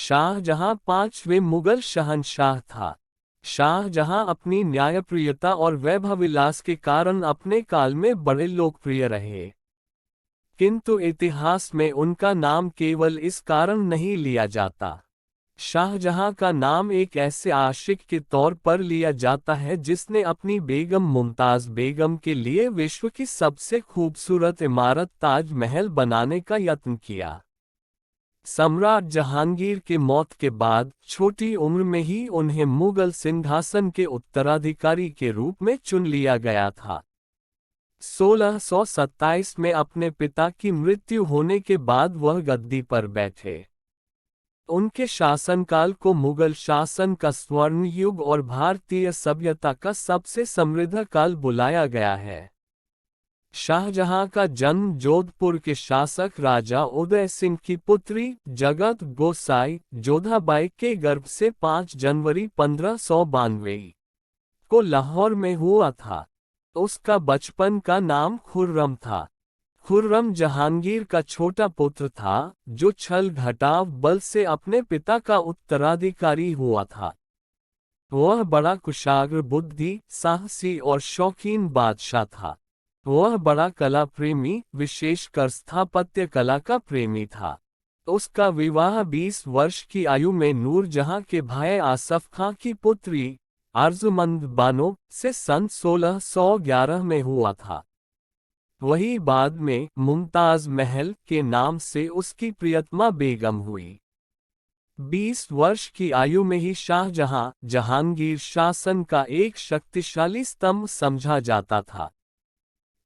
शाहजहां पांचवें मुगल शहंशाह था। शाहजहां अपनी न्यायप्रियता और वैभवविलास के कारण अपने काल में बड़े लोकप्रिय रहे, किंतु इतिहास में उनका नाम केवल इस कारण नहीं लिया जाता। शाहजहां का नाम एक ऐसे आशिक के तौर पर लिया जाता है जिसने अपनी बेगम मुमताज बेगम के लिए विश्व की सबसे खूबसूरत इमारत ताजमहल बनाने का यत्न किया। सम्राट जहांगीर की मौत के बाद छोटी उम्र में ही उन्हें मुगल सिंहासन के उत्तराधिकारी के रूप में चुन लिया गया था। 1627 में अपने पिता की मृत्यु होने के बाद वह गद्दी पर बैठे। उनके शासनकाल को मुगल शासन का स्वर्ण युग और भारतीय सभ्यता का सबसे समृद्ध काल बुलाया गया है। शाहजहां का जन्म जोधपुर के शासक राजा उदय सिंह की पुत्री जगत गोसाई जोधाबाई के गर्भ से 5 जनवरी 1592 को लाहौर में हुआ था। उसका बचपन का नाम खुर्रम था। खुर्रम जहांगीर का छोटा पुत्र था, जो छल घटाव बल से अपने पिता का उत्तराधिकारी हुआ था। वह बड़ा कुशाग्र बुद्धि, साहसी और शौकीन बादशाह था। वह बड़ा कला प्रेमी, विशेषकर स्थापत्य कला का प्रेमी था। उसका विवाह 20 वर्ष की आयु में नूरजहां के भाई आसफ खां की पुत्री आरजुमंद बानो से सन 1611 में हुआ था। वही बाद में मुमताज महल के नाम से उसकी प्रियतमा बेगम हुई। 20 वर्ष की आयु में ही शाहजहां जहांगीर शासन का एक शक्तिशाली स्तंभ समझा जाता था।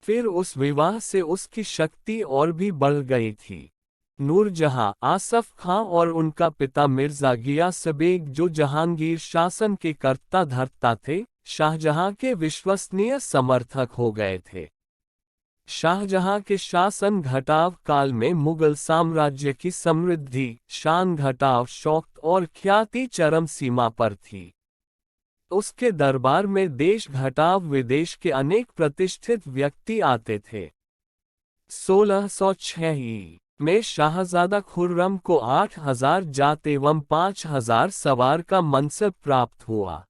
फिर उस विवाह से उसकी शक्ति और भी बढ़ गई थी। नूरजहां, आसफ खां और उनका पिता मिर्जा गियास बेग, जो जहांगीर शासन के कर्ता धर्ता थे, शाहजहां के विश्वसनीय समर्थक हो गए थे। शाहजहां के शासन घटाव काल में मुगल साम्राज्य की समृद्धि, शान घटाव, शौकत और ख्याति चरम सीमा पर थी। उसके दरबार में देश घटाव विदेश के अनेक प्रतिष्ठित व्यक्ति आते थे। 1606 में शाहजादा खुर्रम को 8,000 जात एवं 5,000 सवार का मनसब प्राप्त हुआ।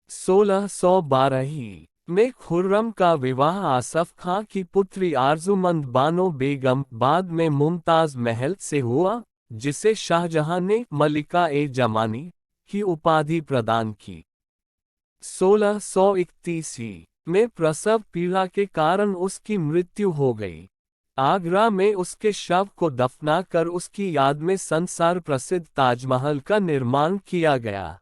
1612 में खुर्रम का विवाह आसफ खां की पुत्री आरजुमंद बानो बेगम, बाद में मुमताज महल से हुआ, जिसे शाहजहां ने मलिका-ए-जमानी की उपाधि प्रदान की। 1631 में प्रसव पीड़ा के कारण उसकी मृत्यु हो गई। आगरा में उसके शव को दफनाकर उसकी याद में संसार प्रसिद्ध ताजमहल का निर्माण किया गया।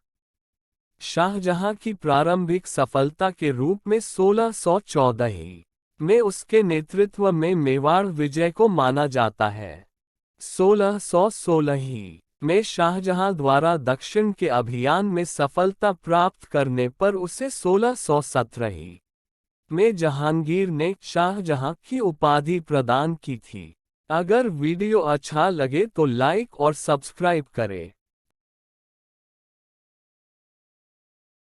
शाहजहां की प्रारंभिक सफलता के रूप में 1614 में उसके नेतृत्व में मेवाड़ विजय को माना जाता है। 1616 में शाहजहां द्वारा दक्षिण के अभियान में सफलता प्राप्त करने पर उसे 1617 में जहांगीर ने शाहजहां की उपाधि प्रदान की थी। अगर वीडियो अच्छा लगे तो लाइक और सब्सक्राइब करें।